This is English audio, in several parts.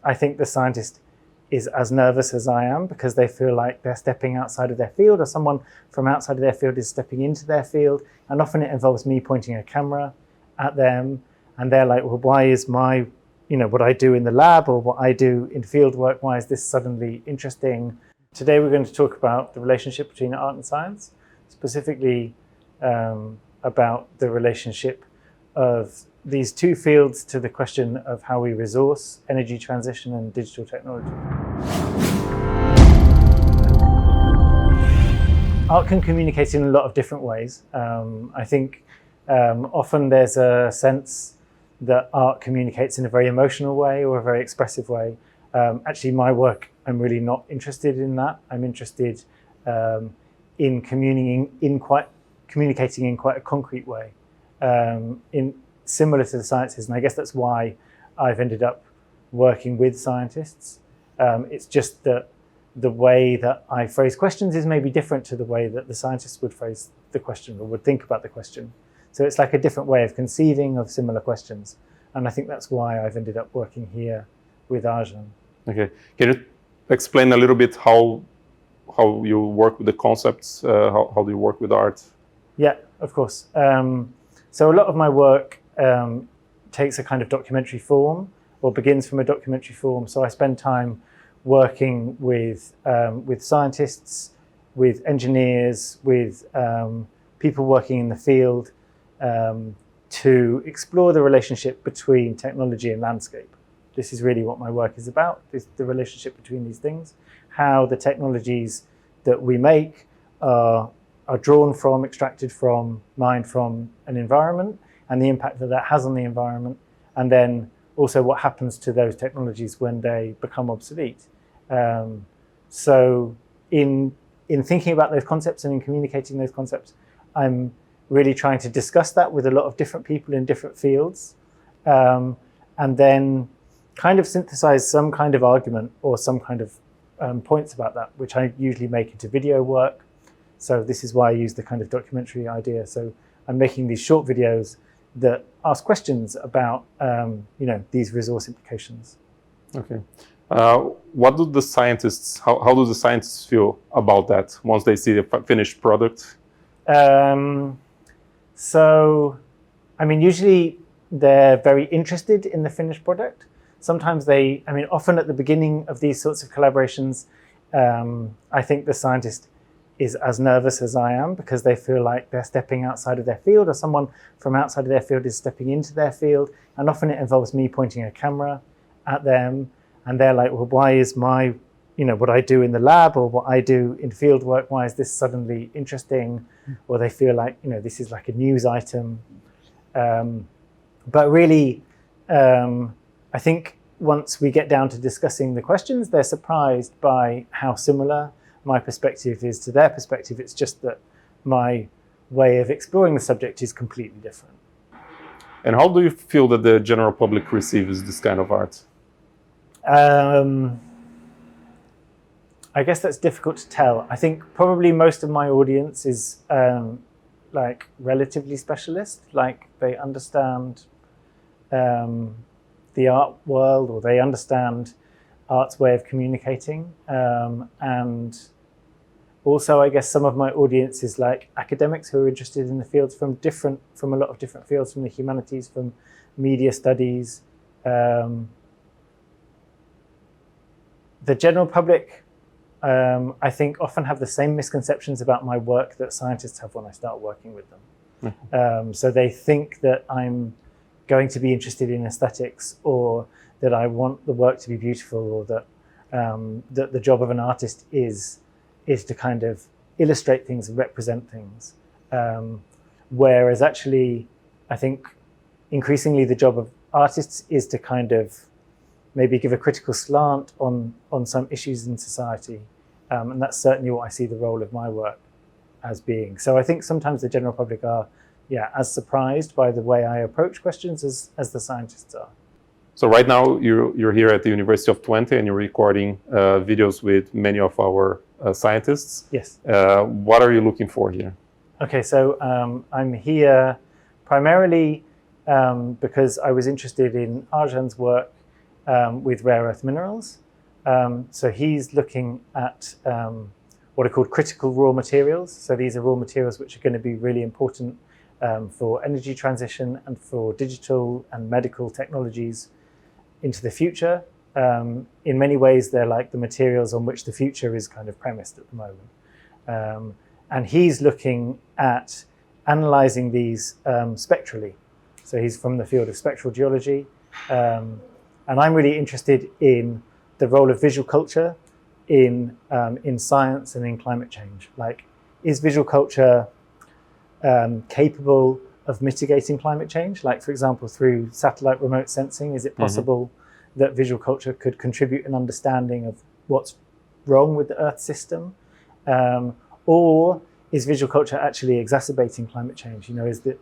I think the scientist is as nervous as I am because they feel like they're stepping outside of their field, or someone from outside of their field is stepping into their field. And often it involves me pointing a camera at them, and they're like, well, why is my, what I do in the lab or what I do in field work, why is this suddenly interesting? Today we're going to talk about the relationship between art and science, specifically about the relationship of these two fields to the question of how we resource energy transition and digital technology. Art can communicate in a lot of different ways. I think often there's a sense that art communicates in a very emotional way or a very expressive way. Actually, my work, I'm really not interested in that. I'm interested in communicating in quite a concrete way, similar to the sciences. And I guess that's why I've ended up working with scientists. It's just that the way that I phrase questions is maybe different to the way that the scientists would phrase the question or would think about the question. So it's like a different way of conceiving of similar questions. And I think that's why I've ended up working here with Arjan. Okay, can you explain a little bit how you work with the concepts? How do you work with art? Yeah, of course. So a lot of my work takes a kind of documentary form or begins from a documentary form. So I spend time working with scientists, with engineers, with people working in the field to explore the relationship between technology and landscape. This is really what my work is about, the relationship between these things, how the technologies that we make are drawn from, extracted from, mined from an environment, and the impact that that has on the environment, and then also what happens to those technologies when they become obsolete. So in thinking about those concepts and in communicating those concepts, I'm really trying to discuss that with a lot of different people in different fields, and then kind of synthesize some kind of argument or some kind of points about that, which I usually make into video work. So this is why I use the kind of documentary idea. So I'm making these short videos that ask questions about these resource implications. Okay. What do the scientists, how do the scientists feel about that once they see the finished product? So, I mean, usually they're very interested in the finished product. Sometimes often at the beginning of these sorts of collaborations, I think the scientist is as nervous as I am because they feel like they're stepping outside of their field, or someone from outside of their field is stepping into their field. And often it involves me pointing a camera at them, and they're like, well, why is my, what I do in the lab or what I do in field work, why is this suddenly interesting? Or they feel like, this is like a news item. But really, I think once we get down to discussing the questions, they're surprised by how similar my perspective is to their perspective. It's just that my way of exploring the subject is completely different. And how do you feel that the general public receives this kind of art? I guess that's difficult to tell. I think probably most of my audience is like relatively specialist, like they understand the art world, or they understand art's way of communicating. And also, I guess some of my audience is like academics who are interested in the fields from a lot of different fields, from the humanities, from media studies. The general public, I think, often have the same misconceptions about my work that scientists have when I start working with them. So they think that I'm going to be interested in aesthetics, or that I want the work to be beautiful, or that the job of an artist is to kind of illustrate things and represent things. Whereas actually, I think increasingly the job of artists is to kind of maybe give a critical slant on some issues in society. And that's certainly what I see the role of my work as being. So I think sometimes the general public are, as surprised by the way I approach questions as the scientists are. So right now you're here at the University of Twente and you're recording videos with many of our scientists. Yes. What are you looking for here? Okay, so I'm here primarily because I was interested in Arjan's work with rare earth minerals. So he's looking at what are called critical raw materials. So these are raw materials which are going to be really important for energy transition and for digital and medical technologies into the future. In many ways, they're like the materials on which the future is kind of premised at the moment. And he's looking at analyzing these spectrally. So he's from the field of spectral geology. And I'm really interested in the role of visual culture in science and in climate change. Like, is visual culture capable of mitigating climate change? Like, for example, through satellite remote sensing, is it possible that visual culture could contribute an understanding of what's wrong with the Earth system? Or is visual culture actually exacerbating climate change? You know, is the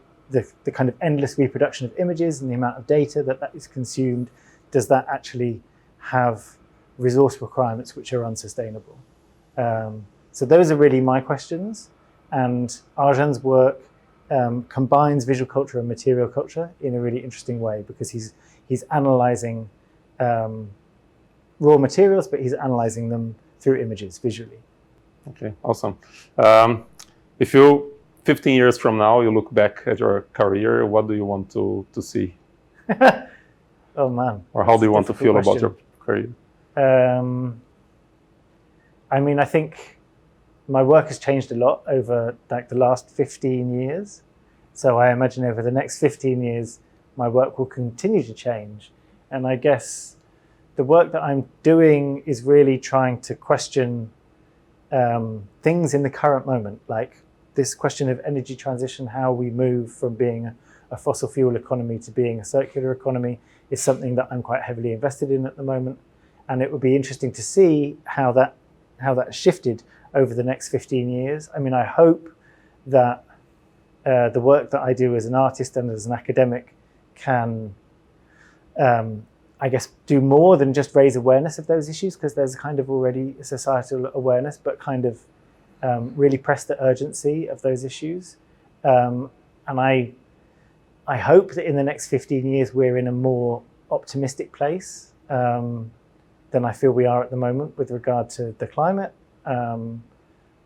kind of endless reproduction of images and the amount of data that is consumed, does that actually have resource requirements which are unsustainable? So those are really my questions. And Arjan's work combines visual culture and material culture in a really interesting way, because he's analyzing raw materials, but he's analyzing them through images visually. Okay, awesome. If you 15 years from now, you look back at your career, what do you want to see? Oh man. Or how do you want to feel about your career? I mean, I think my work has changed a lot over like the last 15 years. So I imagine over the next 15 years, my work will continue to change. And I guess the work that I'm doing is really trying to question things in the current moment, like this question of energy transition, how we move from being a fossil fuel economy to being a circular economy, is something that I'm quite heavily invested in at the moment. And it would be interesting to see how that shifted over the next 15 years. I mean, I hope that the work that I do as an artist and as an academic can, I guess, do more than just raise awareness of those issues, because there's kind of already a societal awareness, but kind of really press the urgency of those issues. And I hope that in the next 15 years, we're in a more optimistic place than I feel we are at the moment with regard to the climate.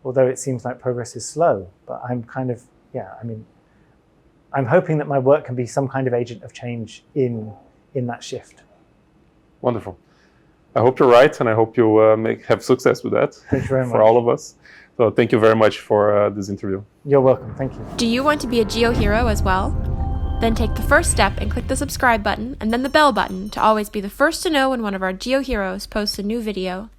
Although it seems like progress is slow, but I'm kind of, I'm hoping that my work can be some kind of agent of change in that shift. Wonderful. I hope you're right, and I hope you have success with that. Thank you very much. For all of us. So thank you very much for this interview. You're welcome. Thank you. Do you want to be a GeoHero as well? Then take the first step and click the subscribe button and then the bell button to always be the first to know when one of our GeoHeroes posts a new video.